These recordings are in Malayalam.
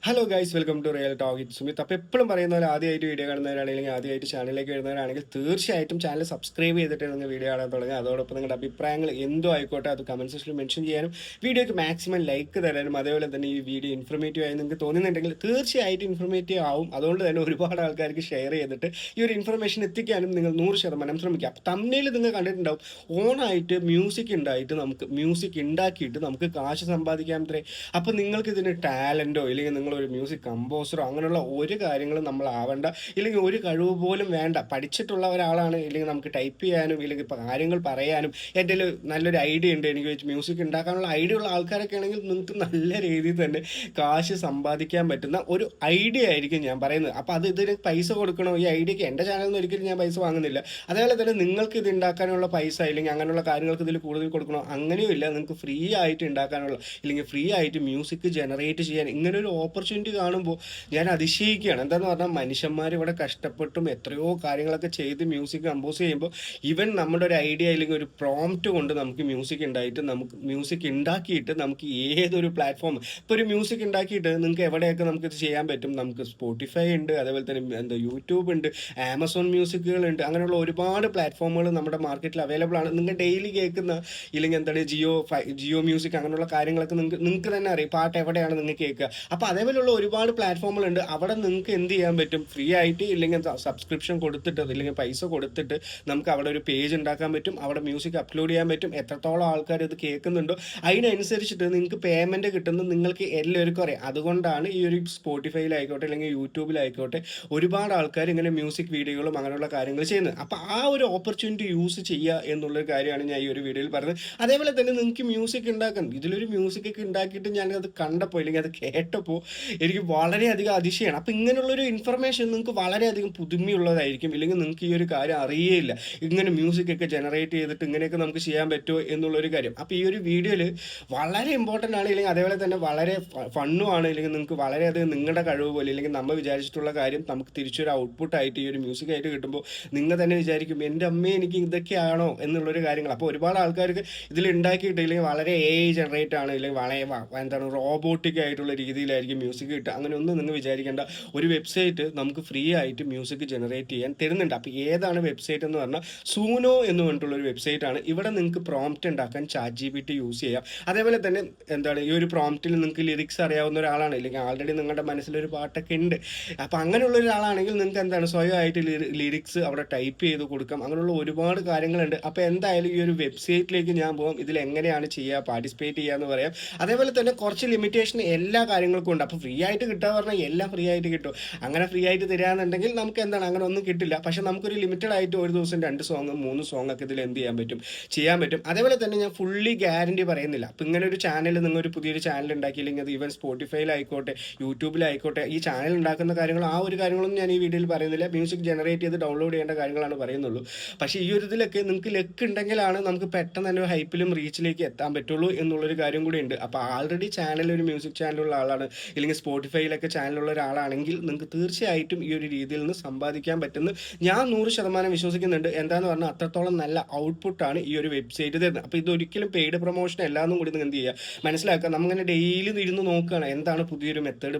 Hello guys, welcome to real talk it Sumith. അപ്പോൾ എപ്പോഴും പറയുന്ന പോലെ ആദ്യമായിട്ട് വീഡിയോ കാണുന്നവരാണെങ്കിൽ ആദ്യമായിട്ട് ചാനലിലേക്ക് വരുന്നവരാണെങ്കിൽ തീർച്ചയായിട്ടും ചാനൽ സബ്സ്ക്രൈബ് ചെയ്തിട്ട് നിങ്ങൾ വീഡിയോ കാണാൻ തുടങ്ങുക. അതോടൊപ്പം നിങ്ങളുടെ അഭിപ്രായങ്ങൾ എന്തോ ആയിക്കോട്ടെ അത് കമൻറ്റ് സെക്ഷനിൽ മെൻഷൻ ചെയ്യാനും വീഡിയോയ്ക്ക് മാക്സിമം ലൈക്ക് തരാനും അതേപോലെ തന്നെ ഈ വീഡിയോ ഇൻഫർമേറ്റീവ് ആയി നിങ്ങൾക്ക് തോന്നുന്നുണ്ടെങ്കിൽ തീർച്ചയായിട്ടും ഇൻഫർമേറ്റീവ് ആവും. അതുകൊണ്ട് തന്നെ ഒരുപാട് ആൾക്കാർക്ക് ഷെയർ ചെയ്തിട്ട് ഈ ഒരു ഇൻഫർമേഷൻ എത്തിക്കാനും നിങ്ങൾ 100% ശ്രമിക്കുക. അപ്പോൾ തമ്മിൽ നിങ്ങൾ കണ്ടിട്ടുണ്ടാവും, ഓണായിട്ട് മ്യൂസിക് ഉണ്ടായിട്ട് നമുക്ക് മ്യൂസിക് ഉണ്ടാക്കിയിട്ട് നമുക്ക് കാശ് സമ്പാദിക്കാൻ അത്രേ. അപ്പോൾ നിങ്ങൾക്ക് ഇതിന് ടാലൻറ്റോ ഇല്ലെങ്കിൽ നിങ്ങളൊരു മ്യൂസിക് കമ്പോസറോ അങ്ങനെയുള്ള ഒരു കാര്യങ്ങളും നമ്മൾ ആവേണ്ട, ഇല്ലെങ്കിൽ ഒരു കഴിവ് പോലും വേണ്ട. പഠിച്ചിട്ടുള്ള ഒരാളാണ് ഇല്ലെങ്കിൽ നമുക്ക് ടൈപ്പ് ചെയ്യാനും ഇല്ലെങ്കിൽ ഇപ്പോൾ കാര്യങ്ങൾ പറയാനും എൻ്റെ നല്ലൊരു ഐഡിയ ഉണ്ട്, എനിക്ക് വെച്ച് മ്യൂസിക് ഉണ്ടാക്കാനുള്ള ഐഡിയ ഉള്ള ആൾക്കാരൊക്കെ ആണെങ്കിൽ നിങ്ങൾക്ക് നല്ല രീതിയിൽ തന്നെ കാശ് സമ്പാദിക്കാൻ പറ്റുന്ന ഒരു ഐഡിയ ആയിരിക്കും ഞാൻ പറയുന്നത്. അപ്പോൾ ഇതിന് പൈസ കൊടുക്കണോ? ഈ ഐഡിയക്ക് എൻ്റെ ചാനലിൽ നിന്ന് ഒരിക്കലും ഞാൻ പൈസ വാങ്ങുന്നില്ല. അതേപോലെ തന്നെ നിങ്ങൾക്ക് ഇത് ഉണ്ടാക്കാനുള്ള പൈസ ഇല്ലെങ്കിൽ അങ്ങനെയുള്ള കാര്യങ്ങൾക്ക് ഇതിൽ കൂടുതൽ കൊടുക്കണോ? അങ്ങനെയും ഇല്ല. നിങ്ങൾക്ക് ഫ്രീ ആയിട്ട് ഉണ്ടാക്കാനുള്ള ഇല്ലെങ്കിൽ ഫ്രീ ആയിട്ട് മ്യൂസിക് ജനറേറ്റ് ചെയ്യാൻ ഇങ്ങനെ ഒരു ഓപ്പർച്യൂണിറ്റി കാണുമ്പോൾ ഞാൻ അതിശയിക്കുകയാണ്. എന്താണെന്ന് പറഞ്ഞാൽ മനുഷ്യന്മാർ ഇവിടെ കഷ്ടപ്പെട്ടും എത്രയോ കാര്യങ്ങളൊക്കെ ചെയ്ത് മ്യൂസിക് കമ്പോസ് ചെയ്യുമ്പോൾ ഈവൻ നമ്മുടെ ഒരു ഐഡിയ അല്ലെങ്കിൽ ഒരു പ്രോംപ്റ്റ് കൊണ്ട് നമുക്ക് മ്യൂസിക് ഉണ്ടായിട്ട് നമുക്ക് മ്യൂസിക് ഉണ്ടാക്കിയിട്ട് നമുക്ക് ഏതൊരു പ്ലാറ്റ്ഫോം ഇപ്പോൾ ഒരു മ്യൂസിക് ഉണ്ടാക്കിയിട്ട് നിങ്ങൾക്ക് എവിടെയൊക്കെ നമുക്കിത് ചെയ്യാൻ പറ്റും. നമുക്ക് സ്പോട്ടിഫൈ ഉണ്ട്, അതേപോലെ തന്നെ യൂട്യൂബ് ഉണ്ട്, ആമസോൺ മ്യൂസിക്കുകളുണ്ട്, അങ്ങനെയുള്ള ഒരുപാട് പ്ലാറ്റ്ഫോമുകൾ നമ്മുടെ മാർക്കറ്റിൽ അവൈലബിൾ ആണ്. നിങ്ങൾ ഡെയിലി കേൾക്കുന്ന ഇല്ലെങ്കിൽ ജിയോ മ്യൂസിക് അങ്ങനെയുള്ള കാര്യങ്ങളൊക്കെ നിങ്ങൾക്ക് തന്നെ അറിയാം പാട്ട് എവിടെയാണ് നിങ്ങൾക്ക് കേൾക്കുക. അപ്പോൾ അതേപോലെയുള്ള ഒരുപാട് പ്ലാറ്റ്ഫോമുകളുണ്ട്. അവിടെ നിങ്ങൾക്ക് എന്ത് ചെയ്യാൻ പറ്റും? ഫ്രീ ആയിട്ട് ഇല്ലെങ്കിൽ സബ്സ്ക്രിപ്ഷൻ കൊടുത്തിട്ട് ഇല്ലെങ്കിൽ പൈസ കൊടുത്തിട്ട് നമുക്ക് അവിടെ ഒരു പേജ് ഉണ്ടാക്കാൻ പറ്റും, അവിടെ മ്യൂസിക് അപ്ലോഡ് ചെയ്യാൻ പറ്റും. എത്രത്തോളം ആൾക്കാർ ഇത് കേൾക്കുന്നുണ്ടോ അതിനനുസരിച്ചിട്ട് നിങ്ങൾക്ക് പേയ്മെൻറ്റ് കിട്ടുന്നത് നിങ്ങൾക്ക് എല്ലാവർക്കും അറിയാം. അതുകൊണ്ടാണ് ഈ ഒരു സ്പോട്ടിഫൈയിലായിക്കോട്ടെ അല്ലെങ്കിൽ യൂട്യൂബിലായിക്കോട്ടെ ഒരുപാട് ആൾക്കാർ ഇങ്ങനെ മ്യൂസിക് വീഡിയോകളും അങ്ങനെയുള്ള കാര്യങ്ങൾ ചെയ്യുന്നത്. അപ്പോൾ ആ ഒരു ഓപ്പർച്യൂണിറ്റി യൂസ് ചെയ്യുക എന്നുള്ളൊരു കാര്യമാണ് ഞാൻ ഈ ഒരു വീഡിയോയിൽ പറഞ്ഞത്. അതേപോലെ തന്നെ നിങ്ങൾക്ക് മ്യൂസിക് ഉണ്ടാക്കണം. ഇതിലൊരു മ്യൂസിക് ഒക്കെ ഉണ്ടാക്കിയിട്ട് ഞാനത് കണ്ടപ്പോൾ ഇല്ലെങ്കിൽ അത് കേട്ടപ്പോൾ എനിക്ക് വളരെയധികം അതിശയമാണ്. അപ്പോൾ ഇങ്ങനെയുള്ളൊരു ഇൻഫർമേഷൻ നിങ്ങൾക്ക് വളരെയധികം പുതുമയുള്ളതായിരിക്കും. ഇല്ലെങ്കിൽ നിങ്ങൾക്ക് ഈ ഒരു കാര്യം അറിയേയില്ല, ഇങ്ങനെ മ്യൂസിക് ഒക്കെ ജനറേറ്റ് ചെയ്തിട്ട് ഇങ്ങനെയൊക്കെ നമുക്ക് ചെയ്യാൻ പറ്റുമോ എന്നുള്ളൊരു കാര്യം. അപ്പോൾ ഈ ഒരു വീഡിയോയിൽ വളരെ ഇമ്പോർട്ടൻ്റ് ആണ്, ഇല്ലെങ്കിൽ അതേപോലെ തന്നെ വളരെ ഫണ്ണും ആണ്. ഇല്ലെങ്കിൽ നിങ്ങൾക്ക് വളരെയധികം നിങ്ങളുടെ കഴിവ് പോലെ ഇല്ലെങ്കിൽ നമ്മൾ വിചാരിച്ചിട്ടുള്ള കാര്യം നമുക്ക് തിരിച്ചൊരു ഔട്ട്പുട്ടായിട്ട് ഈ ഒരു മ്യൂസിക് ആയിട്ട് കിട്ടുമ്പോൾ നിങ്ങൾ തന്നെ വിചാരിക്കും എൻ്റെ അമ്മേ എനിക്ക് ഇതൊക്കെയാണോ എന്നുള്ളൊരു കാര്യങ്ങൾ. അപ്പോൾ ഒരുപാട് ആൾക്കാർക്ക് ഇതിൽ ഉണ്ടാക്കിയിട്ട് ഇല്ലെങ്കിൽ വളരെ ജനറേറ്റ് ആണ് ഇല്ലെങ്കിൽ വളരെ എന്താണ് റോബോട്ടിക് ആയിട്ടുള്ള രീതിയിലായിരിക്കും മ്യൂസിക് കിട്ടുക. അങ്ങനെ ഒന്നും നിങ്ങൾ വിചാരിക്കേണ്ട. ഒരു വെബ്സൈറ്റ് നമുക്ക് ഫ്രീ ആയിട്ട് മ്യൂസിക് ജനറേറ്റ് ചെയ്യാൻ തരുന്നുണ്ട്. അപ്പോൾ ഏതാണ് വെബ്സൈറ്റ് എന്ന് പറഞ്ഞാൽ സൂനോ എന്ന് പറഞ്ഞിട്ടുള്ളൊരു വെബ്സൈറ്റാണ്. ഇവിടെ നിങ്ങൾക്ക് പ്രോംപ്റ്റ് ഉണ്ടാക്കാൻ ChatGPT യൂസ് ചെയ്യാം. അതേപോലെ തന്നെ ഈ ഒരു പ്രോംപ്റ്റിൽ നിങ്ങൾക്ക് ലിറിക്സ് അറിയാവുന്ന ഒരാളാണ് ഇല്ലെങ്കിൽ ആൾറെഡി നിങ്ങളുടെ മനസ്സിലൊരു പാട്ടൊക്കെ ഉണ്ട്. അപ്പോൾ അങ്ങനെയുള്ള ഒരാളാണെങ്കിൽ നിങ്ങൾക്ക് സ്വയമായിട്ട് ലിറിക്സ് അവിടെ ടൈപ്പ് ചെയ്ത് കൊടുക്കാം. അങ്ങനെയുള്ള ഒരുപാട് കാര്യങ്ങളുണ്ട്. അപ്പോൾ എന്തായാലും ഈ ഒരു വെബ്സൈറ്റിലേക്ക് ഞാൻ പോകാം, ഇതിൽ എങ്ങനെയാണ് ചെയ്യുക, പാർട്ടിസിപ്പേറ്റ് ചെയ്യുക എന്ന് പറയാം. അതേപോലെ തന്നെ കുറച്ച് ലിമിറ്റേഷൻ എല്ലാ കാര്യങ്ങൾക്കും ഉണ്ട്. അപ്പോൾ ഫ്രീ ആയിട്ട് കിട്ടുക പറഞ്ഞാൽ എല്ലാം ഫ്രീ ആയിട്ട് കിട്ടും. അങ്ങനെ ഫ്രീ ആയിട്ട് തരാമെന്നുണ്ടെങ്കിൽ നമുക്ക് അങ്ങനെ ഒന്നും കിട്ടില്ല. പക്ഷെ നമുക്കൊരു ലിമിറ്റഡ് ആയിട്ട് ഒരു ദിവസം 2 സോങ് 3 സോങ് ഒക്കെ ഇതിൽ എന്ത് ചെയ്യാൻ പറ്റും. അതേപോലെ തന്നെ ഞാൻ ഫുള്ളി ഗ്യാരണ്ടി പറയുന്നില്ല. അപ്പോൾ ഇങ്ങനെ ഒരു ചാനൽ നിങ്ങൾ ഒരു പുതിയൊരു ചാനൽ ഉണ്ടാക്കിയില്ലെങ്കിൽ അത് ഈവൻ സ്പോട്ടിഫൈയിലായിക്കോട്ടെ യൂട്യൂബിലായിക്കോട്ടെ ഈ ചാനൽ ഉണ്ടാക്കുന്ന കാര്യങ്ങൾ ആ ഒരു കാര്യങ്ങളൊന്നും ഞാൻ ഈ വീഡിയോയിൽ പറയുന്നില്ല. മ്യൂസിക് ജനറേറ്റ് ചെയ്ത് ഡൗൺലോഡ് ചെയ്യേണ്ട കാര്യങ്ങളാണ് പറയുന്നുള്ളൂ. പക്ഷേ ഈ ഒരു ഇതിലൊക്കെ നിങ്ങൾക്ക് ലെക്ക് ഉണ്ടെങ്കിലാണ് നമുക്ക് പെട്ടെന്ന് തന്നെ ഹൈപ്പിലും റീച്ചിലേക്ക് എത്താൻ പറ്റുള്ളൂ എന്നുള്ളൊരു കാര്യം കൂടി ഉണ്ട്. അപ്പോൾ ആൾറെഡി ചാനൽ ഒരു മ്യൂസിക് ചാനലുള്ള ആളാണ് ഇല്ലെങ്കിൽ സ്പോട്ടിഫൈയിലൊക്കെ ചാനലുള്ള ഒരാളാണെങ്കിൽ നിങ്ങൾക്ക് തീർച്ചയായിട്ടും ഈ ഒരു രീതിയിൽ നിന്ന് സമ്പാദിക്കാൻ പറ്റുന്ന ഞാൻ 100% വിശ്വസിക്കുന്നുണ്ട്. എന്താണെന്ന് പറഞ്ഞാൽ അത്രത്തോളം നല്ല ഔട്ട്പുട്ടാണ് ഈ ഒരു വെബ്സൈറ്റ് തരുന്നത്. അപ്പോൾ ഇതൊരിക്കലും പെയ്ഡ് പ്രൊമോഷൻ എല്ലാന്നും കൂടി നിങ്ങൾ എന്ത് ചെയ്യുക മനസ്സിലാക്കുക. നമ്മളിങ്ങനെ ഡെയിലി ഇരുന്ന് നോക്കുകയാണ് എന്താണ് പുതിയൊരു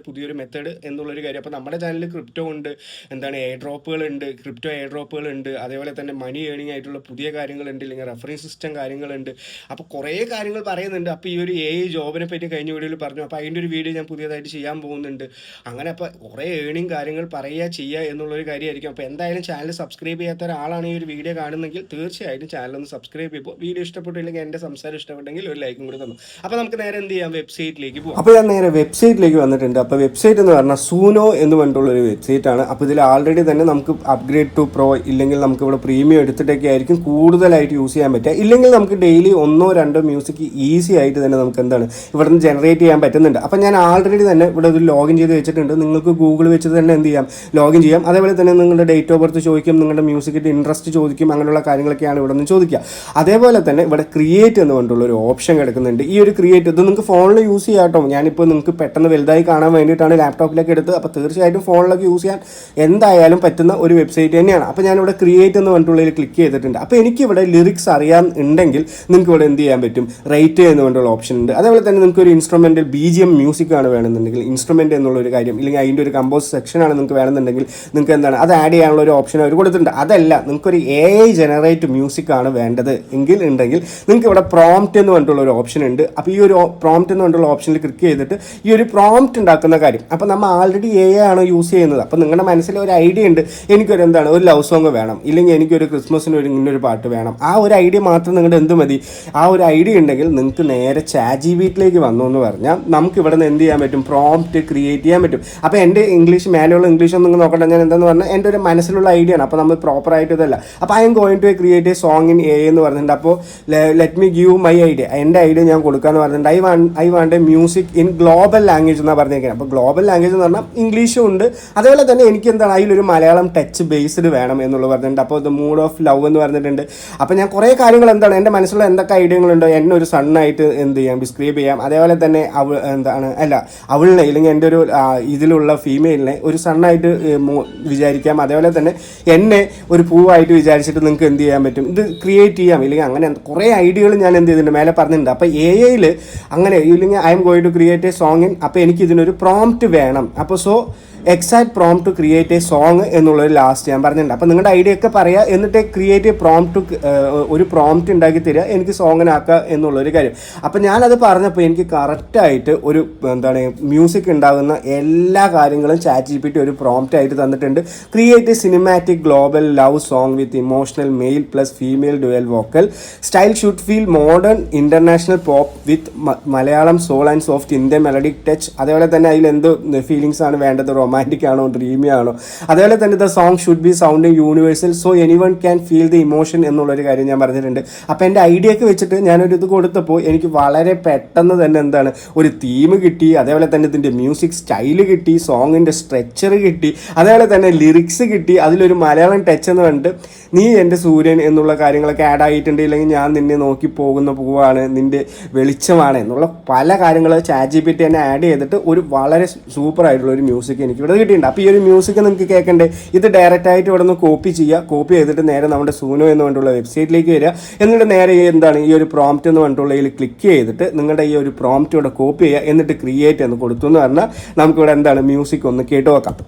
മെത്തേഡ് എന്നുള്ളൊരു കാര്യം. അപ്പോൾ നമ്മുടെ ചാനലിൽ ക്രിപ്റ്റോ ഉണ്ട്, എയർ ഡ്രോപ്പുകൾ ഉണ്ട്, ക്രിപ്റ്റോ എയർ ഡ്രോപ്പുകൾ ഉണ്ട്, അതേപോലെ തന്നെ മണി ഏണിംഗ് ആയിട്ടുള്ള പുതിയ കാര്യങ്ങളുണ്ട്, ഇല്ലെങ്കിൽ റെഫറിങ് സിസ്റ്റം കാര്യങ്ങളുണ്ട്. അപ്പോൾ കുറേ കാര്യങ്ങൾ പറയുന്നുണ്ട്. അപ്പോൾ ഈ ഒരു ജോബിനെ പറ്റി കഴിഞ്ഞ വീഡിയോയിൽ പറഞ്ഞു. അപ്പോൾ അതിൻ്റെ ഒരു വീഡിയോ ഞാൻ പുതിയതായിട്ട് ചെയ്യാൻ പോകുന്നുണ്ട്. അങ്ങനെ അപ്പോൾ കുറേ ഏണിംഗ് കാര്യങ്ങൾ ചെയ്യുക എന്നുള്ളൊരു കാര്യമായിരിക്കും. അപ്പോൾ എന്തായാലും ചാനൽ സബ്സ്ക്രൈബ് ചെയ്യാത്ത ഒരാളാണ് ഈ ഒരു വീഡിയോ കാണുന്നെങ്കിൽ തീർച്ചയായിട്ടും ചാനലൊന്ന് സബ്സ്ക്രൈബ് ചെയ്യുമ്പോൾ വീഡിയോ ഇഷ്ടപ്പെട്ടില്ലെങ്കിൽ എൻ്റെ സംസാരം ഇഷ്ടപ്പെട്ടെങ്കിൽ ഒരു ലൈക്കും കൂടി തന്നു. അപ്പോൾ നമുക്ക് നേരെ എന്ത് ചെയ്യാം, വെബ്സൈറ്റിലേക്ക് പോകും. അപ്പോൾ ഞാൻ നേരെ വെബ്സൈറ്റിലേക്ക് വന്നിട്ടുണ്ട്. അപ്പോൾ വെബ്സൈറ്റ് എന്ന് പറഞ്ഞാൽ സൂനോ എന്ന് പറഞ്ഞിട്ടുള്ളൊരു വെബ്സൈറ്റാണ്. അപ്പോൾ ഇതിൽ ആൾറെഡി തന്നെ നമുക്ക് അപ്ഗ്രേഡ് ടു പ്രോ ഇല്ലെങ്കിൽ നമുക്ക് ഇവിടെ പ്രീമിയം എടുത്തിട്ടൊക്കെ ആയിരിക്കും കൂടുതലായിട്ട് യൂസ് ചെയ്യാൻ പറ്റുക. ഇല്ലെങ്കിൽ നമുക്ക് ഡെയിലി 1-2 മ്യൂസിക് ഈസി ആയിട്ട് തന്നെ നമുക്ക് ഇവിടെ നിന്ന് ജനറേറ്റ് ചെയ്യാൻ പറ്റുന്നുണ്ട്. അപ്പോൾ ഞാൻ ആൾറെഡി തന്നെ ഇവിടെ ഒരു ലോഗിൻ ചെയ്ത് വെച്ചിട്ടുണ്ട്. നിങ്ങൾക്ക് ഗൂഗിൾ വെച്ച് തന്നെ എന്ത് ചെയ്യാം, ലോഗിൻ ചെയ്യാം. അതേപോലെ തന്നെ നിങ്ങളുടെ ഡേറ്റ് ഓഫ് ബർത്ത് ചോദിക്കും, നിങ്ങളുടെ മ്യൂസിക്കിൻ്റെ ഇൻട്രസ്റ്റ് ചോദിക്കും, അങ്ങനെയുള്ള കാര്യങ്ങളൊക്കെയാണ് ഇവിടെ നിന്ന് ചോദിക്കുക. അതേപോലെ തന്നെ ഇവിടെ ക്രിയേറ്റ് എന്ന് പറഞ്ഞിട്ടുള്ള ഒരു ഓപ്ഷൻ കിടക്കുന്നുണ്ട്. ഈ ഒരു ക്രിയേറ്റ് ഇത് നിങ്ങൾക്ക് ഫോണിൽ യൂസ് ചെയ്യാം കേട്ടോ. ഞാനിപ്പോൾ നിങ്ങൾക്ക് പെട്ടെന്ന് വലുതായി കാണാൻ വേണ്ടിയിട്ടാണ് ലാപ്ടോപ്പിലേക്ക് എടുത്ത്. അപ്പോൾ തീർച്ചയായിട്ടും ഫോണിലൊക്കെ യൂസ് ചെയ്യാൻ എന്തായാലും പറ്റുന്ന ഒരു വെബ്സൈറ്റ് തന്നെയാണ്. അപ്പോൾ ഞാനിവിടെ ക്രിയേറ്റ് എന്ന് പറഞ്ഞിട്ടുള്ളതിൽ ക്ലിക്ക് ചെയ്തിട്ടുണ്ട്. അപ്പോൾ എനിക്കിവിടെ ലിറിക്സ് അറിയാൻ ഉണ്ടെങ്കിൽ നിങ്ങൾക്ക് ഇവിടെ എന്ത് ചെയ്യാൻ പറ്റും, റൈറ്റ് എന്ന് പറഞ്ഞിട്ടുള്ള ഓപ്ഷൻ ഉണ്ട്. അതേപോലെ തന്നെ നിങ്ങൾക്ക് ഒരു ഇൻസ്ട്രുമെൻ്റൽ BGM മ്യൂസിക് ആണ് വേണമെന്നുണ്ടെങ്കിൽ വേണമെന്നുണ്ടെങ്കിൽ ഇൻസ്ട്രുമെൻ്റ് എന്നുള്ളൊരു കാര്യം, ഇല്ലെങ്കിൽ അതിൻ്റെ ഒരു കമ്പോസ് സെക്ഷനാണ് നിങ്ങൾക്ക് വേണമെന്നുണ്ടെങ്കിൽ നിങ്ങൾക്ക് എന്താണ് അത് ആഡ് ചെയ്യാനുള്ള ഒരു ഓപ്ഷൻ അവർ കൊടുത്തിട്ടുണ്ട്. അതല്ല, നിങ്ങൾക്കൊരു AI ജനറേറ്റ് മ്യൂസിക് ആണ് വേണ്ടത് എങ്കിൽ ഉണ്ടെങ്കിൽ നിങ്ങൾക്ക് ഇവിടെ പ്രോംപ്റ്റ് എന്ന് പറഞ്ഞിട്ടുള്ള ഒരു ഓപ്ഷൻ ഉണ്ട്. അപ്പോൾ ഈ ഒരു പ്രോംപ്റ്റ് എന്ന് പറഞ്ഞിട്ടുള്ള ഓപ്ഷനിൽ ക്ലിക്ക് ചെയ്തിട്ട് ഈ ഒരു പ്രോംപ്റ്റ് ഉണ്ടാക്കുന്ന കാര്യം, അപ്പോൾ നമ്മൾ ആൾറെഡി AI ആണ് യൂസ് ചെയ്യുന്നത്. അപ്പോൾ നിങ്ങളുടെ മനസ്സിൽ ഒരു ഐഡിയ ഉണ്ട്, എനിക്കൊരു എന്താണ് ഒരു ലവ് സോങ് വേണം, ഇല്ലെങ്കിൽ എനിക്കൊരു ക്രിസ്മസിന് ഒരു ഇങ്ങനൊരു പാട്ട് വേണം. ആ ഒരു ഐഡിയ മാത്രം നിങ്ങളുടെ എന്ത് മതി, ആ ഒരു ഐഡിയ ഉണ്ടെങ്കിൽ നിങ്ങൾക്ക് നേരെ ChatGPTയിലേക്ക് വന്നു എന്ന് പറഞ്ഞാൽ നമുക്ക് ഇവിടെ നിന്ന് എന്ത് ചെയ്യാൻ പറ്റും, പ്രോംപ്റ്റ് ക്രിയേറ്റ് ചെയ്യാൻ പറ്റും. അപ്പോൾ എൻ്റെ ഇംഗ്ലീഷ് മേലെയുള്ള ഇംഗ്ലീഷ് ഒന്നും നോക്കട്ടെ, ഞാൻ എന്താണെന്ന് പറഞ്ഞാൽ എൻ്റെ ഒരു മനസ്സിലുള്ള ഐഡിയ ആണ്. അപ്പോൾ നമ്മൾ പ്രോപ്പറായിട്ട് ഇതല്ല. അപ്പോൾ I am going to create a song in AI എന്ന് പറഞ്ഞിട്ടുണ്ട്. അപ്പോൾ let me give my idea, എൻ്റെ ഐഡിയ ഞാൻ കൊടുക്കാമെന്ന് പറഞ്ഞിട്ടുണ്ട്. I want a music in global language എന്നാണ് പറഞ്ഞിരിക്കുന്നത്. അപ്പോൾ ഗ്ലോബൽ ലാംഗ്വേജ് എന്ന് പറഞ്ഞാൽ ഇംഗ്ലീഷും ഉണ്ട്, അതേപോലെ തന്നെ എനിക്ക് എന്താണ് അതിലൊരു മലയാളം ടച്ച് ബേസ്ഡ് വേണം എന്നുള്ളത് പറഞ്ഞിട്ടുണ്ട്. അപ്പോൾ ദ മൂഡ് ഓഫ് ലവ് എന്ന് പറഞ്ഞിട്ടുണ്ട്. അപ്പോൾ ഞാൻ കുറേ കാര്യങ്ങൾ എന്താണ് എൻ്റെ മനസ്സിലുള്ള എന്തൊക്കെ ഐഡിയകളുണ്ടോ എന്നെ ഒരു സണ്ണായിട്ട് എന്ത് ചെയ്യാം, ഡിസ്ക്രൈബ് ചെയ്യാം. അതേപോലെ തന്നെ അവളിനെ ഇല്ലെങ്കിൽ എൻ്റെ ഒരു ഇതിലുള്ള ഫീമെയിലിനെ ഒരു സണ്ണായിട്ട് വിചാരിക്കാം. അതേപോലെ തന്നെ എന്നെ ഒരു പൂവായിട്ട് വിചാരിച്ചിട്ട് നിങ്ങൾക്ക് എന്ത് ചെയ്യാൻ പറ്റും, ഇത് ക്രിയേറ്റ് ചെയ്യാം. ഇല്ലെങ്കിൽ അങ്ങനെ കുറേ ഐഡിയകൾ ഞാൻ എന്ത് ചെയ്തിട്ടുണ്ട് മേലെ പറഞ്ഞിട്ടുണ്ട്. അപ്പോൾ AI അങ്ങനെ ഇല്ലെങ്കിൽ I am going to create a song in, അപ്പോൾ എനിക്ക് ഇതിനൊരു പ്രോംപ്റ്റ് വേണം. അപ്പോൾ exact prompt to create a song എന്നുള്ളത് ലാസ്റ്റ് ഞാൻ പറഞ്ഞിട്ടുണ്ട്. അപ്പോൾ നിങ്ങളുടെ ഐഡിയ ഒക്കെ പറയുക, എന്നിട്ട് ക്രിയേറ്റ് എ പ്രോംപ്റ്റ് ഒരു പ്രോംപ്റ്റ് ഉണ്ടാക്കി തരിക, എനിക്ക് സോങ്ങിനാക്കുക എന്നുള്ളൊരു കാര്യം. അപ്പോൾ ഞാനത് പറഞ്ഞപ്പോൾ എനിക്ക് കറക്റ്റായിട്ട് ഒരു മ്യൂസിക് ഉണ്ടാകുന്ന എല്ലാ കാര്യങ്ങളും ChatGPT ഒരു പ്രോംപ്റ്റ് ആയിട്ട് തന്നിട്ടുണ്ട്. Create a cinematic global love song with emotional male plus female dual vocal style should feel modern international pop with Malayalam soul and soft Indian melodic touch. അതേപോലെ തന്നെ അതിൽ എന്ത് ഫീലിങ്സ് ആണ് വേണ്ടത്, റൊമാൻറ്റിക് ആണോ ഡ്രീമി ആണോ. അതേപോലെ തന്നെ the song should be sounding universal so anyone can feel the emotion എന്നുള്ളൊരു കാര്യം ഞാൻ പറഞ്ഞിട്ടുണ്ട്. അപ്പോൾ എൻ്റെ ഐഡിയക്ക് വെച്ചിട്ട് ഞാനൊരു ഇത് കൊടുത്തപ്പോൾ എനിക്ക് വളരെ പെട്ടെന്ന് തന്നെ ഒരു തീം കിട്ടി, അതേപോലെ തന്നെ ഇതിൻ്റെ മ്യൂസിക് സ്റ്റൈല് കിട്ടി, സോങ്ങിൻ്റെ സ്ട്രെച്ചർ കിട്ടി, അതേപോലെ തന്നെ ലിറിക്സ് കിട്ടി, അതിലൊരു മലയാളം ടച്ച് എന്ന് പറഞ്ഞിട്ട് നീ എൻ്റെ സൂര്യൻ എന്നുള്ള കാര്യങ്ങളൊക്കെ ആഡ് ആയിട്ടുണ്ട്, ഇല്ലെങ്കിൽ ഞാൻ നിന്നെ നോക്കി പോകുന്ന പൂവാണ്, നിൻ്റെ വെളിച്ചമാണ് എന്നുള്ള പല കാര്യങ്ങൾ ChatGPT തന്നെ ആഡ് ചെയ്തിട്ട് ഒരു വളരെ സൂപ്പറായിട്ടുള്ള ഒരു മ്യൂസിക് എനിക്ക് ഇവിടെ കിട്ടിയിട്ടുണ്ട്. അപ്പോൾ ഈ ഒരു മ്യൂസിക് നിങ്ങൾക്ക് കേൾക്കണ്ടേ, ഇത് ഡയറക്റ്റ് ആയിട്ട് ഇവിടെ നിന്ന് കോപ്പി ചെയ്യുക. കോപ്പി ചെയ്തിട്ട് നേരെ നമ്മുടെ സൂനോ എന്ന് പറഞ്ഞിട്ടുള്ള വെബ്സൈറ്റിലേക്ക് വരിക. എന്നിട്ട് നേരെ ഈ ഒരു പ്രോംപ്റ്റ് എന്ന് പറഞ്ഞിട്ടുള്ള ഇതിൽ ക്ലിക്ക് ചെയ്തിട്ട് നിങ്ങളുടെ ഈ ഒരു പ്രോംപ്റ്റ് ഇവിടെ കോപ്പി ചെയ്യുക, എന്നിട്ട് ക്രിയേറ്റ് എന്ന് കൊടുത്തു എന്ന് പറഞ്ഞാൽ നമുക്കിവിടെ മ്യൂസിക് ഒന്ന് കേട്ട് നോക്കാം.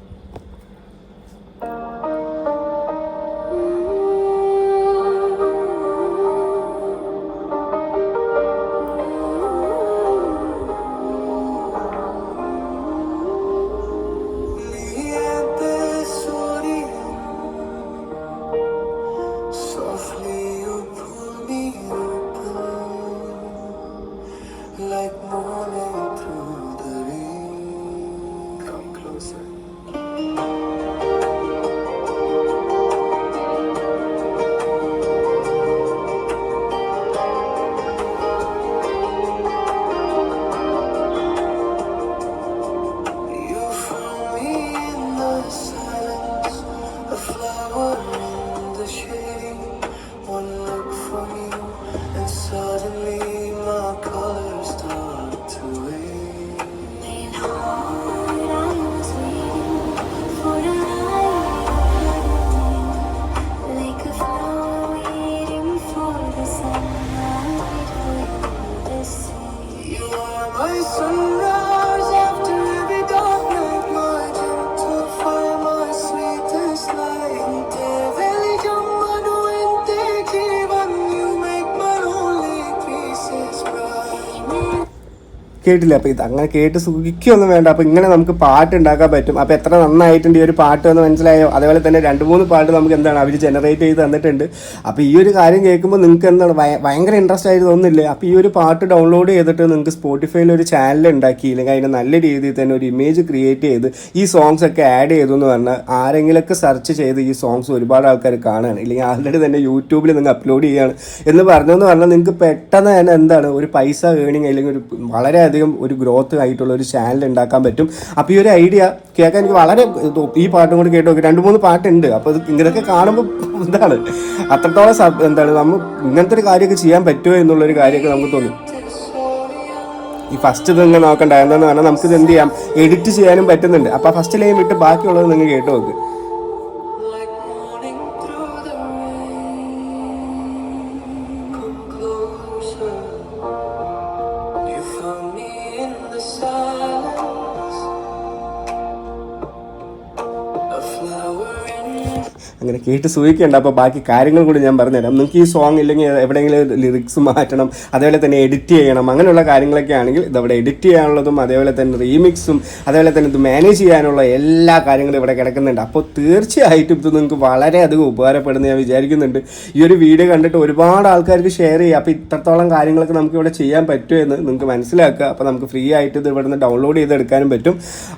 Like morning through the rain. Come closer. You found me in the silence, a flower in the shade. One look from you and suddenly my colors start to wave. Playing hard, I was waiting for the light, like a flower waiting for the sunlight, for the sea. You are my sunrise after every dark night, my gentle fire, my sweetest light. Develi jammanu ente jeevan, you make my lonely pieces bright. കേട്ടില്ല. അപ്പോൾ ഇത് അങ്ങനെ കേട്ട് സുഖിക്കൊന്നും വേണ്ട. അപ്പോൾ ഇങ്ങനെ നമുക്ക് പാട്ട് ഉണ്ടാക്കാൻ പറ്റും. അപ്പോൾ എത്ര നന്നായിട്ടുണ്ട് ഈ ഒരു പാട്ട് എന്ന് മനസ്സിലായോ. അതേപോലെ തന്നെ 2-3 പാട്ട് നമുക്ക് അവർ ജനറേറ്റ് ചെയ്ത് തന്നിട്ടുണ്ട്. അപ്പോൾ ഈ ഒരു കാര്യം കേൾക്കുമ്പോൾ നിങ്ങൾക്ക് ഭയങ്കര ഇൻട്രസ്റ്റ് ആയിട്ട് തോന്നുന്നില്ലേ. അപ്പോൾ ഈ ഒരു പാട്ട് ഡൗൺലോഡ് ചെയ്തിട്ട് നിങ്ങൾക്ക് സ്പോട്ടിഫൈയിൽ ഒരു ചാനൽ ഉണ്ടാക്കി, ഇല്ലെങ്കിൽ അതിന് നല്ല രീതിയിൽ തന്നെ ഒരു ഇമേജ് ക്രിയേറ്റ് ചെയ്ത് ഈ സോങ്സ് ഒക്കെ ആഡ് ചെയ്തു എന്ന് പറഞ്ഞാൽ ആരെങ്കിലുമൊക്കെ സെർച്ച് ചെയ്ത് ഈ സോങ്സ് ഒരുപാട് ആൾക്കാർ കാണുകയാണ്, ഇല്ലെങ്കിൽ ആൾറെഡി തന്നെ യൂട്യൂബിൽ നിങ്ങൾ അപ്ലോഡ് ചെയ്യുകയാണ് എന്ന് പറഞ്ഞെന്ന് പറഞ്ഞാൽ നിങ്ങൾക്ക് പെട്ടെന്ന് തന്നെ ഒരു പൈസ ഏണിങ് അല്ലെങ്കിൽ ഒരു വളരെയധികം ഒരു ഗ്രോത്ത് ആയിട്ടുള്ള ഒരു ചാനൽ ഉണ്ടാക്കാൻ പറ്റും. അപ്പോൾ ഈ ഒരു ഐഡിയ കേൾക്കാൻ എനിക്ക് വളരെ, ഈ പാട്ടും കൂടി കേട്ട് നോക്കി 2-3 പാട്ടുണ്ട്. അപ്പോൾ ഇതൊക്കെ കാണുമ്പോൾ അത്രത്തോളം നമ്മൾ ഇങ്ങനത്തെ ഒരു കാര്യമൊക്കെ ചെയ്യാൻ പറ്റുമോ എന്നുള്ളൊരു കാര്യമൊക്കെ നമുക്ക് തോന്നും. ഈ ഫസ്റ്റ് ഇത് നിങ്ങൾ നോക്കണ്ട, എന്താണെന്ന് പറഞ്ഞാൽ നമുക്കിത് എന്ത് ചെയ്യാം, എഡിറ്റ് ചെയ്യാനും പറ്റുന്നുണ്ട്. അപ്പോൾ ഫസ്റ്റ് ലൈൻ വിട്ട് ബാക്കിയുള്ളത് നിങ്ങൾ കേട്ട് നോക്ക്. Like morning through the rain. Come closer. You found me in the silence, അങ്ങനെ കേട്ട് സൂഹിക്കേണ്ട. അപ്പോൾ ബാക്കി കാര്യങ്ങൾ കൂടി ഞാൻ പറഞ്ഞുതരാം. നിങ്ങൾക്ക് ഈ സോങ് ഇല്ലെങ്കിൽ എവിടെയെങ്കിലും ലിറിക്സ് മാറ്റണം, അതേപോലെ തന്നെ എഡിറ്റ് ചെയ്യണം, അങ്ങനെയുള്ള കാര്യങ്ങളൊക്കെ ആണെങ്കിൽ ഇതവിടെ എഡിറ്റ് ചെയ്യാനുള്ളതും അതേപോലെ തന്നെ റീമിക്സും അതേപോലെ തന്നെ ഇത് മാനേജ് ചെയ്യാനുള്ള എല്ലാ കാര്യങ്ങളും ഇവിടെ കിടക്കുന്നുണ്ട്. അപ്പോൾ തീർച്ചയായിട്ടും ഇത് നിങ്ങൾക്ക് വളരെയധികം ഉപകാരപ്പെടുന്ന ഞാൻ വിചാരിക്കുന്നുണ്ട്. ഈ ഒരു വീഡിയോ കണ്ടിട്ട് ഒരുപാട് ആൾക്കാർക്ക് ഷെയർ ചെയ്യുക. അപ്പോൾ ഇത്രത്തോളം കാര്യങ്ങളൊക്കെ നമുക്ക് ഇവിടെ ചെയ്യാൻ പറ്റുമെന്ന് നിങ്ങൾക്ക് മനസ്സിലാക്കുക. അപ്പോൾ നമുക്ക് ഫ്രീ ആയിട്ട് ഇത് ഇവിടെ നിന്ന് ഡൗൺലോഡ് ചെയ്തെടുക്കാനും പറ്റും.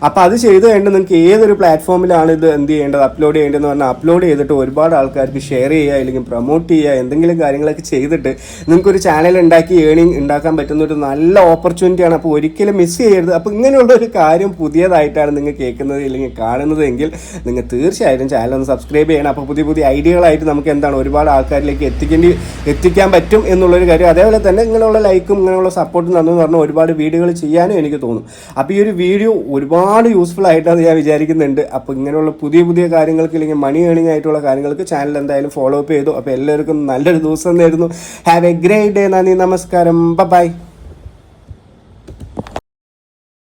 അപ്പോൾ അത് ചെയ്ത് കഴിഞ്ഞിട്ട് നിങ്ങൾക്ക് ഏതൊരു പ്ലാറ്റ്ഫോമിലാണ് ഇത് എന്ത് ചെയ്യേണ്ടത്, അപ്ലോഡ് ചെയ്യേണ്ടതെന്ന് പറഞ്ഞാൽ അപ്ലോഡ് ചെയ്തിട്ട് ഒരുപാട് ആൾക്കാർക്ക് ഷെയർ ചെയ്യുക, അല്ലെങ്കിൽ പ്രൊമോട്ട് ചെയ്യുക, എന്തെങ്കിലും കാര്യങ്ങളൊക്കെ ചെയ്തിട്ട് നിങ്ങൾക്കൊരു ചാനൽ ഉണ്ടാക്കി ഏണിംഗ് ഉണ്ടാക്കാൻ പറ്റുന്ന ഒരു നല്ല ഓപ്പർച്യൂണിറ്റിയാണ്. അപ്പോൾ ഒരിക്കലും മിസ് ചെയ്യരുത്. അപ്പോൾ ഇങ്ങനെയുള്ള ഒരു കാര്യം പുതിയതായിട്ടാണ് നിങ്ങൾ കേൾക്കുന്നത് അല്ലെങ്കിൽ കാണുന്നത് എങ്കിൽ നിങ്ങൾ തീർച്ചയായിട്ടും ചാനൽ ഒന്ന് സബ്സ്ക്രൈബ് ചെയ്യണം. അപ്പോൾ പുതിയ പുതിയ ഐഡിയകളായിട്ട് നമുക്ക് എന്താണ് ഒരുപാട് ആൾക്കാരിലേക്ക് എത്തിക്കാൻ പറ്റും എന്നുള്ളൊരു കാര്യം. അതേപോലെ തന്നെ ഇങ്ങനെയുള്ള ലൈക്കും ഇങ്ങനെയുള്ള സപ്പോർട്ടും തന്നു പറഞ്ഞാൽ ഒരുപാട് വീഡിയോകൾ ചെയ്യാനും എനിക്ക് തോന്നും. അപ്പോൾ ഈ ഒരു വീഡിയോ ഒരുപാട് യൂസ്ഫുൾ ആയിട്ടാണ് ഞാൻ വിചാരിക്കുന്നുണ്ട്. അപ്പോൾ ഇങ്ങനെയുള്ള പുതിയ പുതിയ കാര്യങ്ങൾക്ക് അല്ലെങ്കിൽ മണി ഏണിംഗ് ആയിട്ടുള്ള കാര്യങ്ങൾക്ക് ചാനൽ എന്തായാലും ഫോളോ അപ്പ് ചെയ്തു. അപ്പോൾ എല്ലാവർക്കും നല്ലൊരു ദിവസം നേരുന്നു. Have A great day. നന്ദി, നമസ്കാരം, ബൈ.